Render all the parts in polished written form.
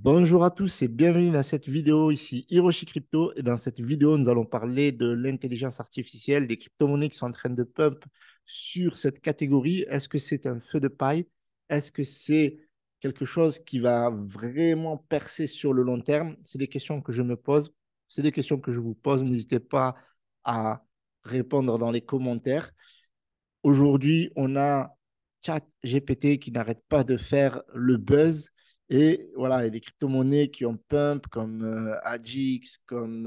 Bonjour à tous et bienvenue dans cette vidéo ici Hiroshi Crypto. Et dans cette vidéo, nous allons parler de l'intelligence artificielle, des crypto-monnaies qui sont en train de pump sur cette catégorie. Est-ce que c'est un feu de paille? Est-ce que c'est quelque chose qui va vraiment percer sur le long terme? C'est des questions que je me pose. C'est des questions que je vous pose. N'hésitez pas à répondre dans les commentaires. Aujourd'hui, on a ChatGPT qui n'arrête pas de faire le buzz. Et voilà, il y a des crypto-monnaies qui ont pump comme AGX, comme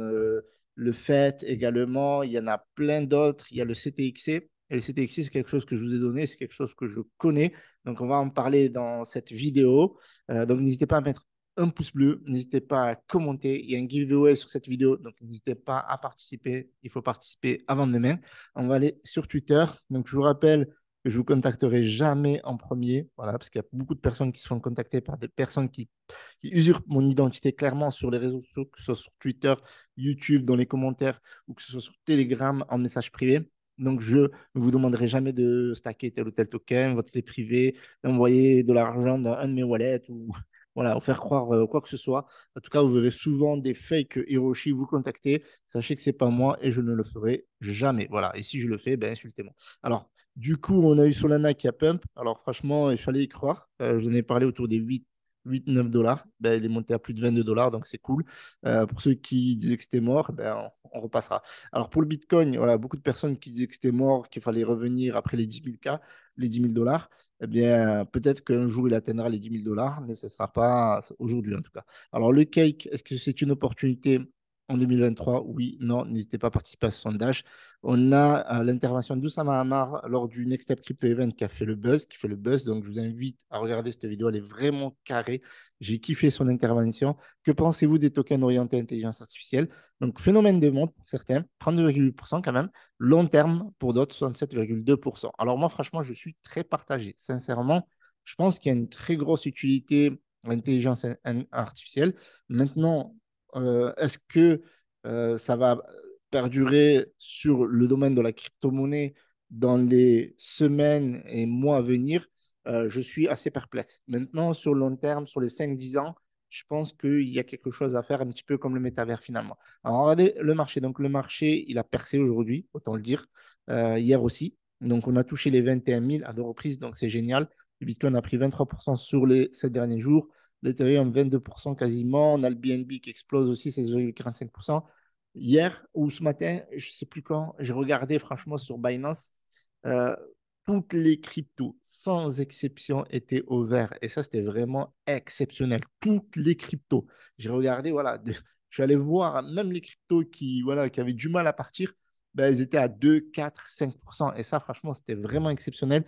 le FET également. Il y en a plein d'autres. Il y a le CTXC. Et le CTXC, c'est quelque chose que je vous ai donné, c'est quelque chose que je connais. Donc, on va en parler dans cette vidéo. Donc, n'hésitez pas à mettre un pouce bleu, n'hésitez pas à commenter. Il y a un giveaway sur cette vidéo, donc n'hésitez pas à participer. Il faut participer avant demain. On va aller sur Twitter. Donc, je vous rappelle que je ne vous contacterai jamais en premier. Voilà, parce qu'il y a beaucoup de personnes qui se font contacter par des personnes qui usurpent mon identité clairement sur les réseaux sociaux, que ce soit sur Twitter, YouTube, dans les commentaires, ou que ce soit sur Telegram en message privé. Donc, je ne vous demanderai jamais de stacker tel ou tel token, votre clé privée, d'envoyer de l'argent dans un de mes wallets ou voilà, ou faire croire quoi que ce soit. En tout cas, vous verrez souvent des fake Hiroshi vous contacter. Sachez que ce n'est pas moi et je ne le ferai jamais. Voilà. Et si je le fais, ben, insultez-moi. Alors, du coup, on a eu Solana qui a pump. Alors, franchement, il fallait y croire. Je en ai parlé autour des 8 9 dollars. Ben, il est monté à plus de 22 dollars, donc c'est cool. Pour ceux qui disaient que c'était mort, ben, on repassera. Alors, pour le Bitcoin, voilà, beaucoup de personnes qui disaient que c'était mort, qu'il fallait revenir après les 10 000 K, les 10 000 dollars. Eh bien, peut-être qu'un jour, il atteindra les 10 000 dollars, mais ce ne sera pas aujourd'hui en tout cas. Alors, le cake, est-ce que c'est une opportunité en 2023? Oui, non, n'hésitez pas à participer à ce sondage. On a l'intervention d'Oussama Hamar lors du Next Step Crypto Event qui a fait le buzz, qui fait le buzz. Donc, je vous invite à regarder cette vidéo. Elle est vraiment carrée. J'ai kiffé son intervention. Que pensez-vous des tokens orientés intelligence artificielle? Donc, phénomène de monte pour certains, 32,8% quand même. Long terme pour d'autres, 67,2%. Alors, moi, franchement, je suis très partagé. Sincèrement, je pense qu'il y a une très grosse utilité à l'intelligence artificielle. Maintenant, est-ce que ça va perdurer sur le domaine de la crypto-monnaie dans les semaines et mois à venir? Je suis assez perplexe. Maintenant, sur le long terme, sur les 5 10 ans, je pense qu'il y a quelque chose à faire, un petit peu comme le métavers finalement. Alors, regardez le marché. Donc, le marché, il a percé aujourd'hui, autant le dire, hier aussi. Donc, on a touché les 21 000 à 2 reprises, donc c'est génial. Le Bitcoin a pris 23% sur les 7 derniers jours. L'Ethereum, 22% quasiment. On a le BNB qui explose aussi, 16,45%. Hier ou ce matin, je ne sais plus quand, j'ai regardé franchement sur Binance, euh, toutes les cryptos, sans exception, étaient au vert. Et ça, c'était vraiment exceptionnel. Toutes les cryptos. J'ai regardé, voilà, je suis allé voir même les cryptos voilà, qui avaient du mal à partir, ben, ils étaient à 2 4 5%. Et ça, franchement, c'était vraiment exceptionnel.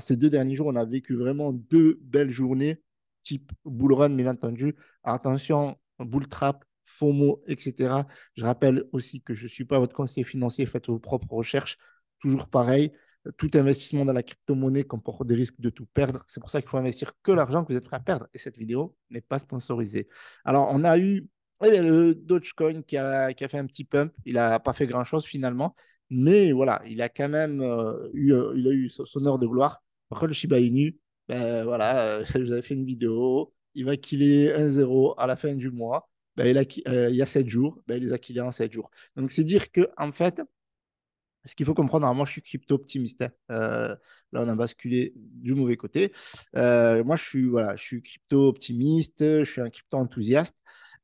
Ces 2 derniers jours, on a vécu vraiment 2 belles journées, type bull run, bien entendu. Attention, bull trap, FOMO, etc. Je rappelle aussi que je ne suis pas votre conseiller financier, faites vos propres recherches. Toujours pareil, tout investissement dans la crypto-monnaie comporte des risques de tout perdre. C'est pour ça qu'il faut investir que l'argent que vous êtes prêt à perdre. Et cette vidéo n'est pas sponsorisée. Alors, on a eu le Dogecoin qui a fait un petit pump. Il n'a pas fait grand-chose finalement. Mais voilà, il a quand même il a eu son heure de gloire. Après, le Shiba Inu, ben, voilà, vous avez fait une vidéo. Il va killer 1-0 à la fin du mois. Ben, il y a 7 jours. Ben, il les a killés en 7 jours. Donc, c'est dire que en fait, ce qu'il faut comprendre, alors moi je suis crypto-optimiste, hein. Là, on a basculé du mauvais côté. Moi, voilà, je suis crypto-optimiste, je suis un crypto-enthousiaste.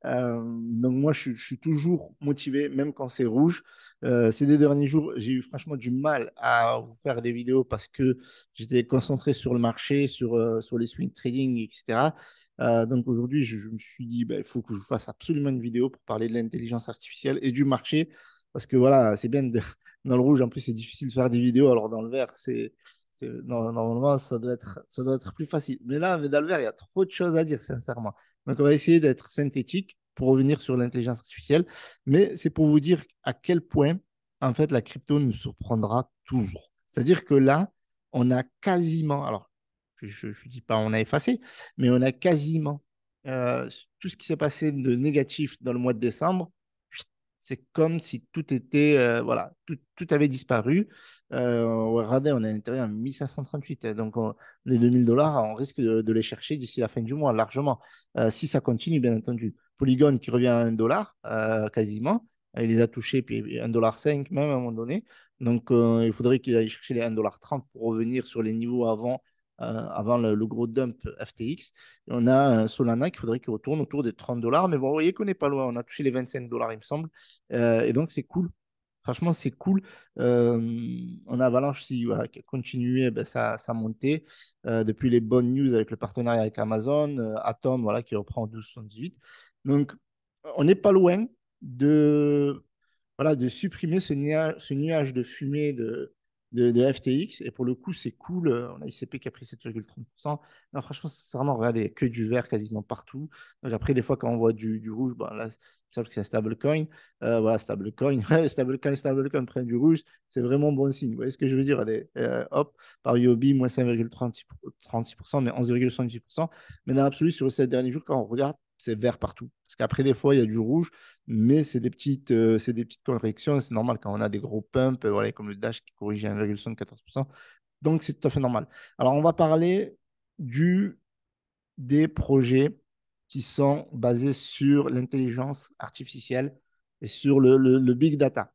Donc, moi, je suis toujours motivé, même quand c'est rouge. Ces 2 derniers jours, j'ai eu franchement du mal à vous faire des vidéos parce que j'étais concentré sur le marché, sur les swing trading, etc. Donc, aujourd'hui, je me suis dit, ben, il faut que je vous fasse absolument une vidéo pour parler de l'intelligence artificielle et du marché. Parce que voilà, c'est bien dans le rouge, en plus, c'est difficile de faire des vidéos, alors dans le vert, normalement, ça doit être plus facile. Mais dans le vert, il y a trop de choses à dire, sincèrement. Donc, on va essayer d'être synthétique pour revenir sur l'intelligence artificielle. Mais c'est pour vous dire à quel point, en fait, la crypto nous surprendra toujours. C'est-à-dire que là, on a quasiment, alors, je ne dis pas on a effacé, mais on a quasiment euh, tout ce qui s'est passé de négatif dans le mois de décembre c'est comme si tout était, voilà, tout avait disparu. Regardez, on est à l'intérieur en 1538, donc les 2000 $, on risque de les chercher d'ici la fin du mois, largement. Si ça continue, bien entendu. Polygon qui revient à 1 $, quasiment. Il les a touchés, puis 1,5 $ même à un moment donné. Donc, il faudrait qu'il aille chercher les 1,30 $ pour revenir sur les niveaux avant le gros dump FTX. Et on a un Solana qu'il faudrait qu'il retourne autour des 30 $. Mais bon, vous voyez qu'on n'est pas loin. On a touché les 25 $, il me semble. Et donc, c'est cool. Franchement, c'est cool. On a Avalanche aussi, voilà, qui a continué ben, sa montée depuis les bonnes news avec le partenariat avec Amazon. Atom, voilà, qui reprend en 12,78. Donc, on n'est pas loin de, voilà, de supprimer ce nuage de fumée de FTX. Et pour le coup, c'est cool. On a ICP qui a pris 7,30%. Non, franchement, sincèrement, regardez, il y a que du vert quasiment partout. Donc après, des fois, quand on voit du rouge, bon, là, c'est que c'est un stablecoin. Voilà, stablecoin. Stablecoin prennent du rouge. C'est vraiment bon signe. Vous voyez ce que je veux dire? Allez, hop, par UOB, moins 5,36%, mais 11,78%. Mais dans l'absolu, sur ces derniers jours, quand on regarde, c'est vert partout. Parce qu'après, des fois, il y a du rouge, mais c'est des petites corrections. C'est normal quand on a des gros pumps, voilà, comme le Dash qui corrige à 1,74%. Donc, c'est tout à fait normal. Alors, on va parler du, des projets qui sont basés sur l'intelligence artificielle et sur le big data.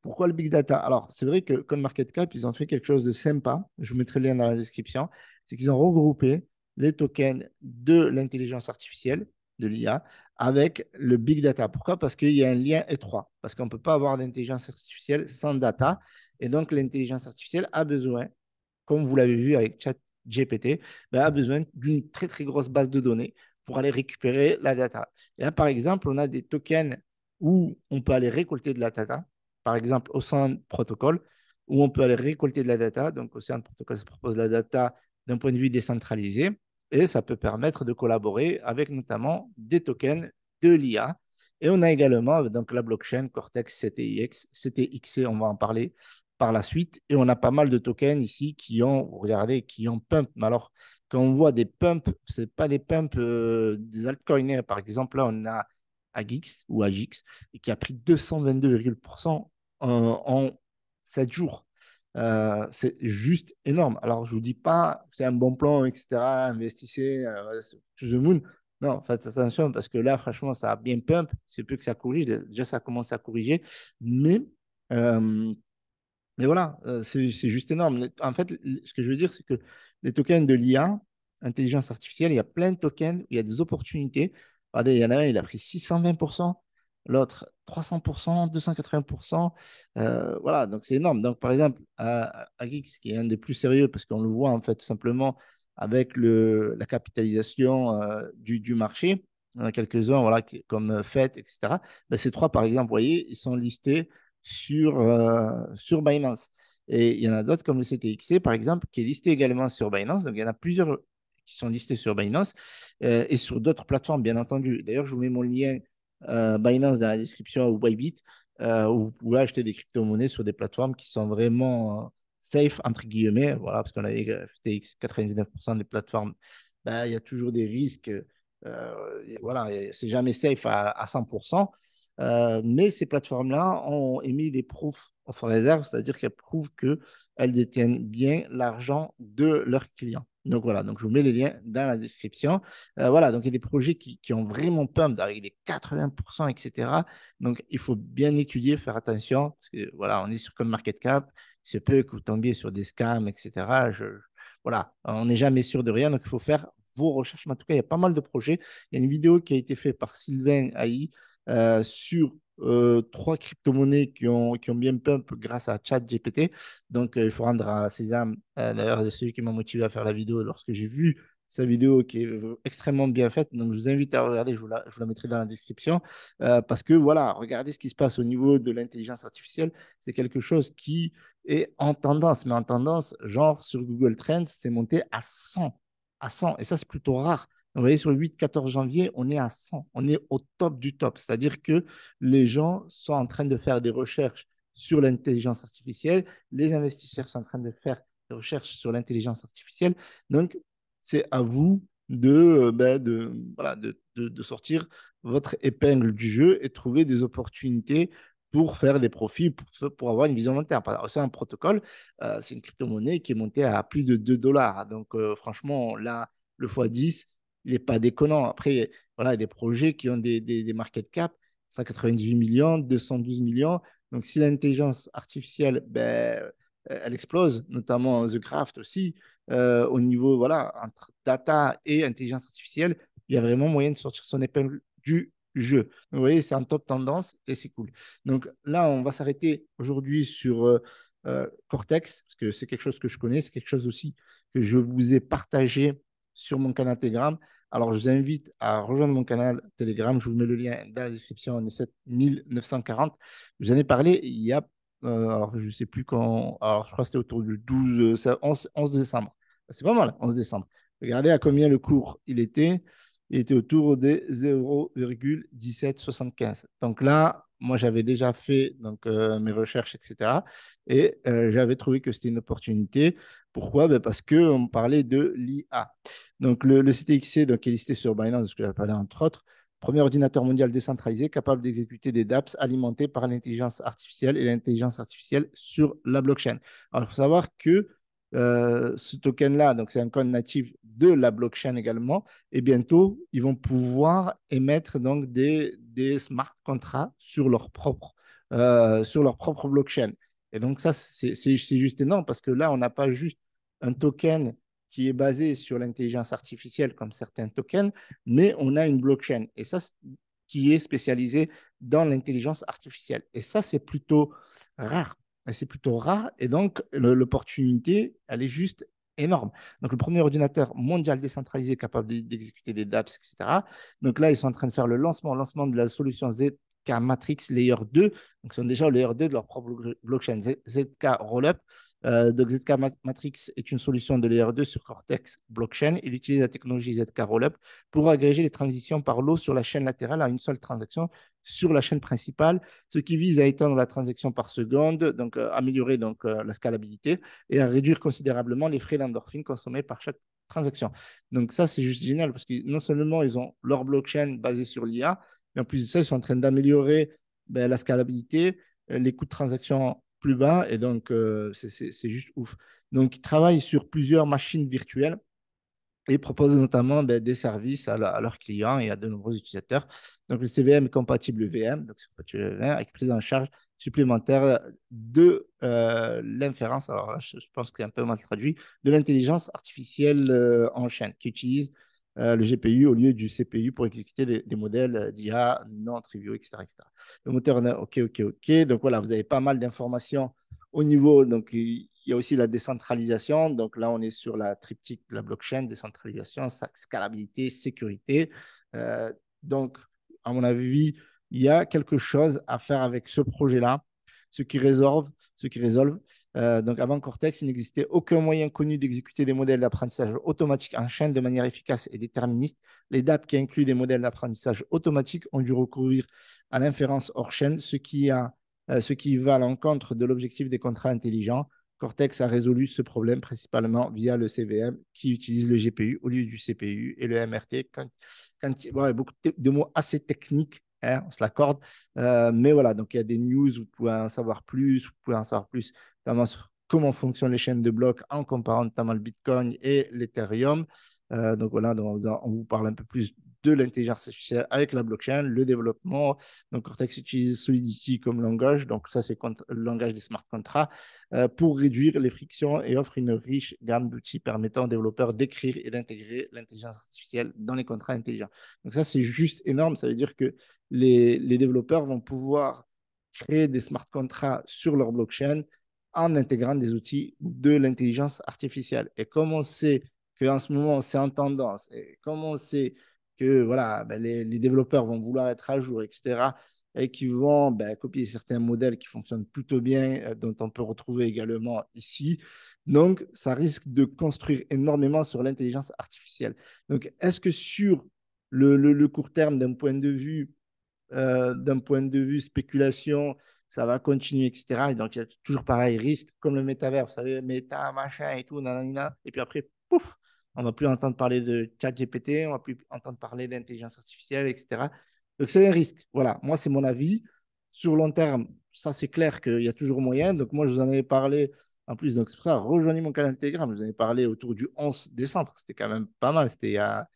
Pourquoi le big data? Alors, c'est vrai que comme Market Cap, ils ont fait quelque chose de sympa. Je vous mettrai le lien dans la description. C'est qu'ils ont regroupé les tokens de l'intelligence artificielle, de l'IA, avec le big data. Pourquoi? Parce qu'il y a un lien étroit. Parce qu'on ne peut pas avoir d'intelligence artificielle sans data. Et donc, l'intelligence artificielle a besoin, comme vous l'avez vu avec ChatGPT, ben, a besoin d'une très, très grosse base de données pour aller récupérer la data. Et là, par exemple, on a des tokens où on peut aller récolter de la data. Par exemple, Ocean Protocol, où on peut aller récolter de la data. Donc, Ocean Protocol, ça propose la data d'un point de vue décentralisé. Et ça peut permettre de collaborer avec notamment des tokens de l'IA. Et on a également donc, la blockchain Cortex CTX, CTXC, on va en parler par la suite. Et on a pas mal de tokens ici qui ont, regardez, qui ont pump. Mais alors, quand on voit des pumps, ce n'est pas des pumps des altcoins, hein. Par exemple, là, on a Agix ou Agix qui a pris 222,% en 7 jours. C'est juste énorme. Alors, je ne vous dis pas que c'est un bon plan, etc. Investissez to the moon. Non, faites attention parce que là, franchement, ça a bien pump. C'est plus que ça corrige. Déjà, ça commence à corriger. Mais euh, mais voilà, c'est juste énorme. En fait, ce que je veux dire, c'est que les tokens de l'IA, intelligence artificielle, il y a plein de tokens, il y a des opportunités. Regardez, il y en a un, il a pris 620%, l'autre 300%, 280%. Voilà, donc c'est énorme. Donc, par exemple, à Geeks, qui est un des plus sérieux, parce qu'on le voit, en fait, tout simplement, avec la capitalisation du marché, il y en a quelques-uns, voilà, comme FET, etc. Ben, ces trois, par exemple, vous voyez, ils sont listés sur Binance. Et il y en a d'autres comme le CTXC, par exemple, qui est listé également sur Binance. Donc, il y en a plusieurs qui sont listés sur Binance et sur d'autres plateformes, bien entendu. D'ailleurs, je vous mets mon lien Binance dans la description ou Bybit, où vous pouvez acheter des crypto-monnaies sur des plateformes qui sont vraiment safe, entre guillemets. Voilà, parce qu'on a FTX, 99% des plateformes, ben, il y a toujours des risques. Voilà, c'est jamais safe à 100%. Mais ces plateformes-là ont émis des proof of reserve, c'est-à-dire qu'elles prouvent qu'elles détiennent bien l'argent de leurs clients. Donc voilà, donc je vous mets les liens dans la description. Voilà, donc il y a des projets qui ont vraiment pump avec des 80%, etc. Donc il faut bien étudier, faire attention, parce que voilà, on est sur comme market cap, il se peut que vous tombiez sur des scams, etc. Voilà, on n'est jamais sûr de rien, donc il faut faire vos recherches. Mais en tout cas, il y a pas mal de projets. Il y a une vidéo qui a été faite par Sylvain AI sur trois crypto-monnaies qui ont bien pump grâce à ChatGPT. Donc, il faut rendre à Sésame, d'ailleurs, c'est celui qui m'a motivé à faire la vidéo lorsque j'ai vu sa vidéo qui est extrêmement bien faite. Donc, je vous invite à regarder, je vous la mettrai dans la description. Parce que, voilà, regardez ce qui se passe au niveau de l'intelligence artificielle. C'est quelque chose qui est en tendance, mais en tendance, genre sur Google Trends, c'est monté à 100. À 100. Et ça, c'est plutôt rare. Vous voyez, sur le 8-14 janvier, on est à 100. On est au top du top. C'est-à-dire que les gens sont en train de faire des recherches sur l'intelligence artificielle. Les investisseurs sont en train de faire des recherches sur l'intelligence artificielle. Donc, c'est à vous voilà, de sortir votre épingle du jeu et trouver des opportunités pour faire des profits, pour avoir une vision long terme. C'est un protocole, c'est une crypto-monnaie qui est montée à plus de 2 dollars. Donc, franchement, là, le x10, il n'est pas déconnant. Après, voilà, il y a des projets qui ont des market cap, 198 millions, 212 millions. Donc, si l'intelligence artificielle, elle explose, notamment The Craft aussi, au niveau, voilà, entre data et intelligence artificielle, il y a vraiment moyen de sortir son épingle du jeu. Vous voyez, c'est un top tendance et c'est cool. Donc là, on va s'arrêter aujourd'hui sur Cortex, parce que c'est quelque chose que je connais, c'est quelque chose aussi que je vous ai partagé sur mon canal Telegram. Alors, je vous invite à rejoindre mon canal Telegram. Je vous mets le lien dans la description. On est 7940. Je vous en ai parlé il y a, alors je ne sais plus quand, alors je crois que c'était autour du 11 décembre. C'est pas mal, 11 décembre. Regardez à combien le cours il était. Il était autour de 0,1775. Donc là, moi, j'avais déjà fait mes recherches, etc. Et j'avais trouvé que c'était une opportunité. Pourquoi? Ben, parce qu'on parlait de l'IA. Donc le CTXC donc, est listé sur Binance, de ce que j'avais parlé entre autres. Premier ordinateur mondial décentralisé capable d'exécuter des dApps alimentés par l'intelligence artificielle et l'intelligence artificielle sur la blockchain. Alors, il faut savoir que ce token-là, donc c'est un code natif de la blockchain également, et bientôt, ils vont pouvoir émettre donc des smart contracts sur leur propre blockchain. Et donc ça, c'est juste énorme parce que là, on n'a pas juste un token qui est basé sur l'intelligence artificielle comme certains tokens, mais on a une blockchain. Et ça, qui est spécialisée dans l'intelligence artificielle. Et ça, c'est plutôt rare. Et c'est plutôt rare. Et donc, l'opportunité, elle est juste énorme. Donc, le premier ordinateur mondial décentralisé capable d'exécuter des dApps, etc. Donc là, ils sont en train de faire le lancement de la solution ZK Matrix Layer 2. Donc, ils sont déjà au Layer 2 de leur propre blockchain ZK Rollup. Donc, ZK Matrix est une solution de Layer 2 sur Cortex Blockchain. Il utilise la technologie ZK Rollup pour agréger les transitions par lot sur la chaîne latérale à une seule transaction sur la chaîne principale, ce qui vise à étendre la transaction par seconde, donc améliorer la scalabilité et à réduire considérablement les frais d'endorphine consommés par chaque transaction. Donc ça, c'est juste génial parce que non seulement ils ont leur blockchain basée sur l'IA, mais en plus de ça, ils sont en train d'améliorer la scalabilité, les coûts de transaction plus bas, et donc c'est juste ouf. Donc, ils travaillent sur plusieurs machines virtuelles et proposent notamment des services à leurs clients et à de nombreux utilisateurs. Donc, le CVM est compatible VM, donc c'est compatible VM, avec prise en charge supplémentaire de l'inférence, alors là, je pense que c'est un peu mal traduit, de l'intelligence artificielle en chaîne, qui utilise le GPU au lieu du CPU pour exécuter des modèles d'IA non triviaux, etc., etc. Le moteur, OK, OK, OK. Donc voilà, vous avez pas mal d'informations au niveau, donc il y a aussi la décentralisation. Donc là, on est sur la triptyque de la blockchain, décentralisation, scalabilité, sécurité. Euh, donc, à mon avis, il y a quelque chose à faire avec ce projet-là, ce qui résolve. Donc, avant Cortex, il n'existait aucun moyen connu d'exécuter des modèles d'apprentissage automatique en chaîne de manière efficace et déterministe. Les DAP qui incluent des modèles d'apprentissage automatique ont dû recourir à l'inférence hors chaîne, ce qui va à l'encontre de l'objectif des contrats intelligents. Cortex a résolu ce problème principalement via le CVM qui utilise le GPU au lieu du CPU et le MRT. Bon, il y a beaucoup de mots assez techniques, hein, on se l'accorde. Mais voilà, donc il y a des news, vous pouvez en savoir plus, notamment sur comment fonctionnent les chaînes de blocs en comparant notamment le Bitcoin et l'Ethereum. Donc voilà, donc on vous parle un peu plus de l'intelligence artificielle avec la blockchain, le développement. Donc Cortex utilise Solidity comme langage, donc ça c'est le langage des smart contracts, pour réduire les frictions et offre une riche gamme d'outils permettant aux développeurs d'écrire et d'intégrer l'intelligence artificielle dans les contrats intelligents. Donc ça c'est juste énorme, ça veut dire que les développeurs vont pouvoir créer des smart contracts sur leur blockchain en intégrant des outils de l'intelligence artificielle. Et comme on sait qu'en ce moment, c'est en tendance, et comme on sait que voilà, les développeurs vont vouloir être à jour, etc., et qui vont copier certains modèles qui fonctionnent plutôt bien, dont on peut retrouver également ici. Donc, ça risque de construire énormément sur l'intelligence artificielle. Donc, est-ce que sur le court terme, d'un point de vue spéculation, ça va continuer, etc. Et donc, il y a toujours pareil, risque, comme le métavers, vous savez, méta, machin et tout, nanana, et puis après, pouf, On ne va plus entendre parler de ChatGPT, on ne va plus entendre parler d'intelligence artificielle, etc. Donc, c'est un risque. Voilà, moi, c'est mon avis. Sur long terme, ça, c'est clair qu'il y a toujours moyen. Donc, moi, je vous en avais parlé en plus. Donc, c'est pour ça, rejoignez mon canal Telegram. Je vous en ai parlé autour du 11 décembre. C'était quand même pas mal. C'était il y a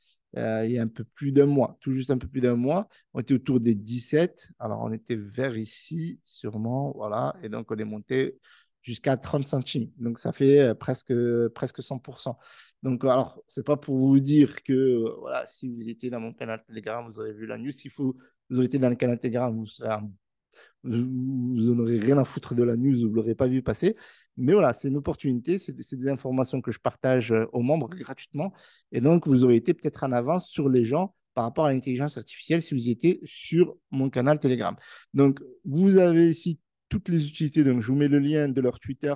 un peu plus d'un mois, tout juste un peu plus d'un mois. On était autour des 17. Alors, on était vers ici, sûrement. Voilà. Et donc, on est monté jusqu'à 30 centimes. Donc, ça fait presque 100%. Donc, alors, c'est pas pour vous dire que, voilà, si vous étiez dans mon canal Telegram, vous aurez vu la news. S'il faut, vous aurez été dans le canal Telegram, vous n'aurez rien à foutre de la news, vous ne l'aurez pas vu passer. Mais voilà, c'est une opportunité, c'est des informations que je partage aux membres gratuitement. Et donc, vous aurez été peut-être en avance sur les gens par rapport à l'intelligence artificielle si vous étiez sur mon canal Telegram. Donc, vous avez ici toutes les utilités. Donc, je vous mets le lien de leur Twitter,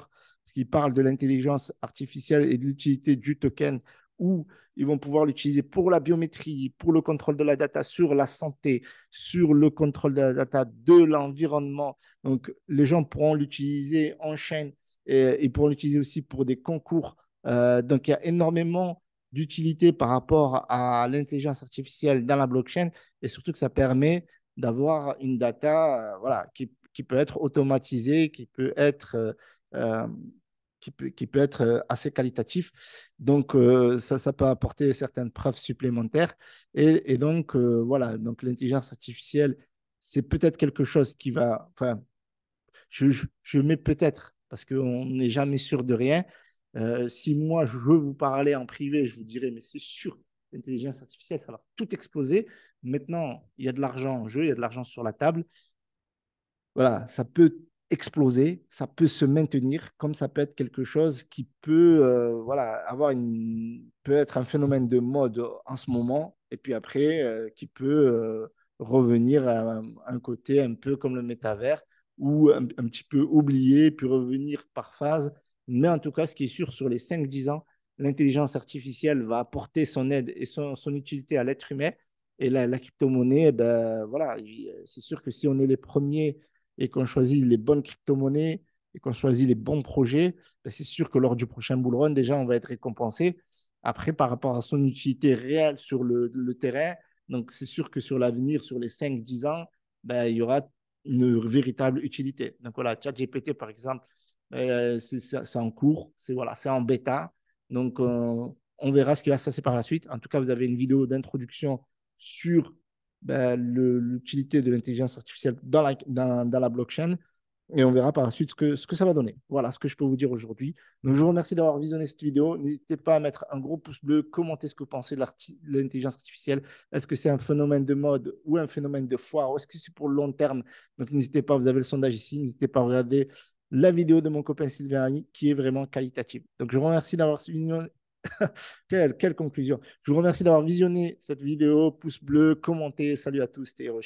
qui parle de l'intelligence artificielle et de l'utilité du token, où ils vont pouvoir l'utiliser pour la biométrie, pour le contrôle de la data sur la santé, sur le contrôle de la data de l'environnement. Donc, les gens pourront l'utiliser en chaîne et ils pourront l'utiliser aussi pour des concours. Donc, il y a énormément d'utilité par rapport à l'intelligence artificielle dans la blockchain et surtout que ça permet d'avoir une data voilà, qui peut être automatisée, euh, qui peut être assez qualitatif. Donc, ça peut apporter certaines preuves supplémentaires. Et donc, voilà, donc l'intelligence artificielle, c'est peut-être quelque chose qui va, enfin, je mets peut-être, parce qu'on n'est jamais sûr de rien. Si moi, je veux vous parler en privé, je vous dirais, mais c'est sûr, l'intelligence artificielle, ça va tout exploser. Maintenant, il y a de l'argent en jeu, il y a de l'argent sur la table. Voilà, ça peut exploser, ça peut se maintenir, comme ça peut être quelque chose qui peut, voilà, peut être un phénomène de mode en ce moment, et puis après, qui peut revenir à un côté un peu comme le métavers, ou un petit peu oublié, puis revenir par phase. Mais en tout cas, ce qui est sûr, sur les 5-10 ans, l'intelligence artificielle va apporter son aide et son utilité à l'être humain. Et la crypto-monnaie, ben, voilà, c'est sûr que si on est les premiers et qu'on choisit les bonnes crypto-monnaies et qu'on choisit les bons projets, ben c'est sûr que lors du prochain bull run, déjà, on va être récompensé. Après, par rapport à son utilité réelle sur le terrain, donc c'est sûr que sur l'avenir, sur les 5-10 ans, ben, il y aura une véritable utilité. Donc voilà, ChatGPT, par exemple, c'est en cours, voilà, c'est en bêta. Donc, on verra ce qui va se passer par la suite. En tout cas, vous avez une vidéo d'introduction sur ben, l'utilité de l'intelligence artificielle dans la blockchain. Et on verra par la suite ce que ça va donner. Voilà ce que je peux vous dire aujourd'hui. Donc, je vous remercie d'avoir visionné cette vidéo. N'hésitez pas à mettre un gros pouce bleu, commenter ce que vous pensez de l'intelligence artificielle. Est-ce que c'est un phénomène de mode ou un phénomène de foire ou est-ce que c'est pour le long terme? Donc, n'hésitez pas, vous avez le sondage ici. N'hésitez pas à regarder la vidéo de mon copain Sylvain qui est vraiment qualitative. Donc, je vous remercie d'avoir suivi. Quelle conclusion. Je vous remercie d'avoir visionné cette vidéo. Pouce bleu, commentez. Salut à tous, c'était Hiroshi.